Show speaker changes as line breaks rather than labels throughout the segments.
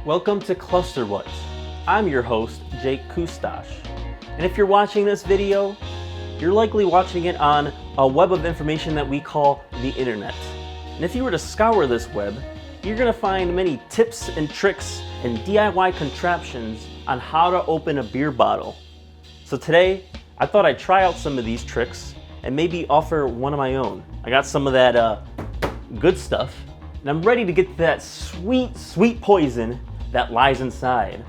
Welcome to ClusterWhat. I'm your host, Jake Kustash. And if you're watching this video, you're likely watching it on a web of information that we call the internet. And if you were to scour this web, you're gonna find many tips and tricks and DIY contraptions on how to open a beer bottle. So today, I thought I'd try out some of these tricks and maybe offer one of my own. I got some of that good stuff, and I'm ready to get to that sweet, sweet poison that lies inside.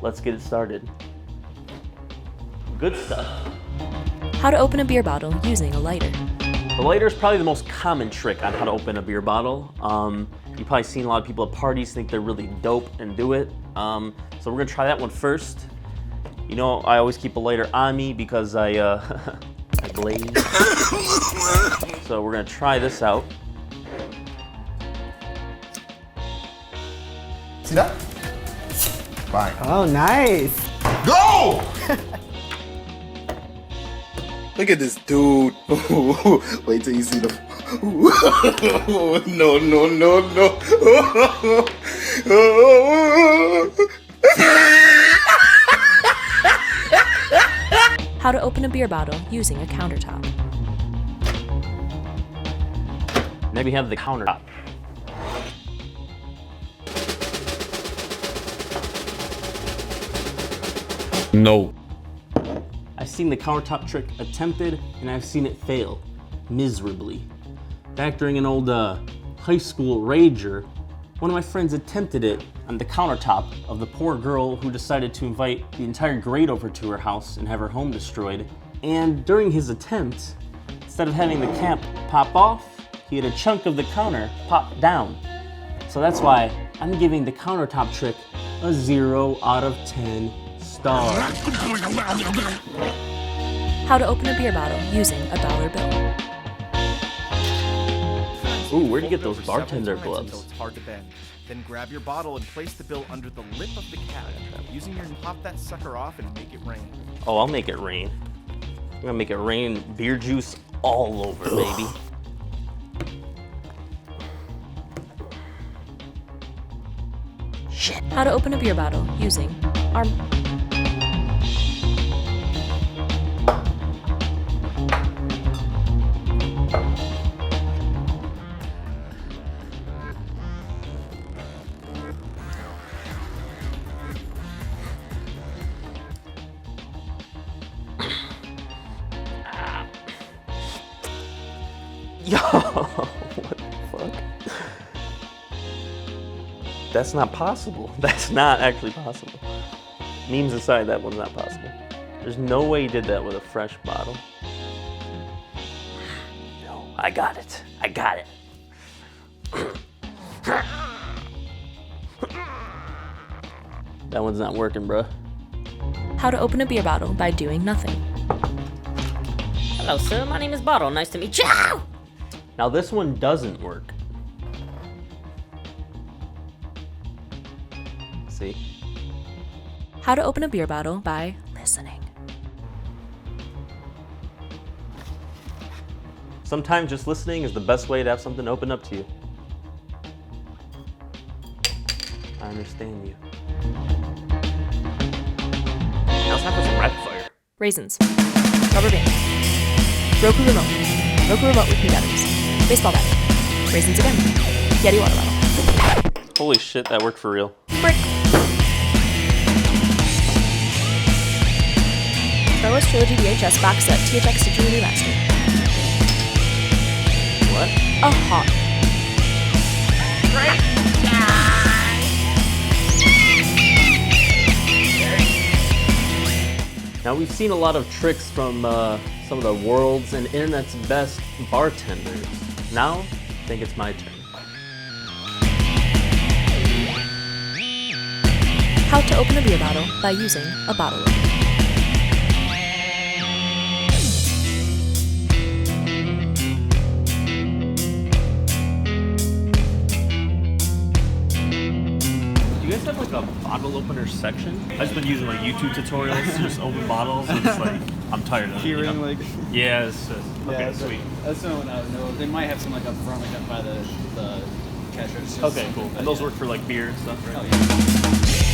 Let's get it started. Good stuff.
How to open a beer bottle using a lighter.
The lighter is probably the most common trick on how to open a beer bottle. You've probably seen a lot of people at parties think they're really dope and do it. So we're gonna try that one first. You know, I always keep a lighter on me because I blaze. So we're gonna try this out.
See that? Fine.
Oh, nice.
Go! Look at this dude. Wait till you see the. No, no, no, no.
How to open a beer bottle using a countertop.
Maybe have the countertop.
No.
I've seen the countertop trick attempted, and I've seen it fail miserably. Back during an old high school rager, one of my friends attempted it on the countertop of the poor girl who decided to invite the entire grade over to her house and have her home destroyed. And during his attempt, instead of having the cap pop off, he had a chunk of the counter pop down. So that's why I'm giving the countertop trick a 0 out of 10 stars.
How to open a beer bottle using a dollar bill.
Ooh, where'd you get those bartender gloves?
Until it's hard to bend. Then grab your bottle and place the bill under the lip of the cap. Using your pop that sucker off and make it rain.
Oh, I'll make it rain. I'm gonna make it rain beer juice all over, baby.
Shit. How to open a beer bottle using arm.
Yo, what the fuck? That's not possible. That's not actually possible. Memes aside, that one's not possible. There's no way you did that with a fresh bottle. No, I got it. I got it. That one's not working, bruh.
How to open a beer bottle by doing nothing.
Hello, sir. My name is Bottle. Nice to meet you.
Now this one doesn't work. See?
How to open a beer bottle by listening.
Sometimes just listening is the best way to have something open up to you. I understand you. Now it's time for some rapid fire.
Raisins. Rubber band. Roku remote. Roku remote with 2 batteries. Baseball bat. Raisins again. Yeti water bottle.
Holy shit, that worked for real.
Brick. Star Wars Trilogy VHS box set THX Digital Remaster.
What?
A hawk.
Now we've seen a lot of tricks from some of the world's and internet's best bartenders. Now, I think it's my turn.
How to open a beer bottle by using a bottle opener.
Do you guys have like a bottle opener section? I've just been using like YouTube tutorials to just open bottles. And it's like, I'm tired of it.
Hearing
you know?
like.
Yeah, it's just, okay,
Yeah,
sweet.
That's not what I would know. They might have some like up front, like up by the catchers.
Okay, cool. And those work for like beer and stuff, right?
Oh, yeah.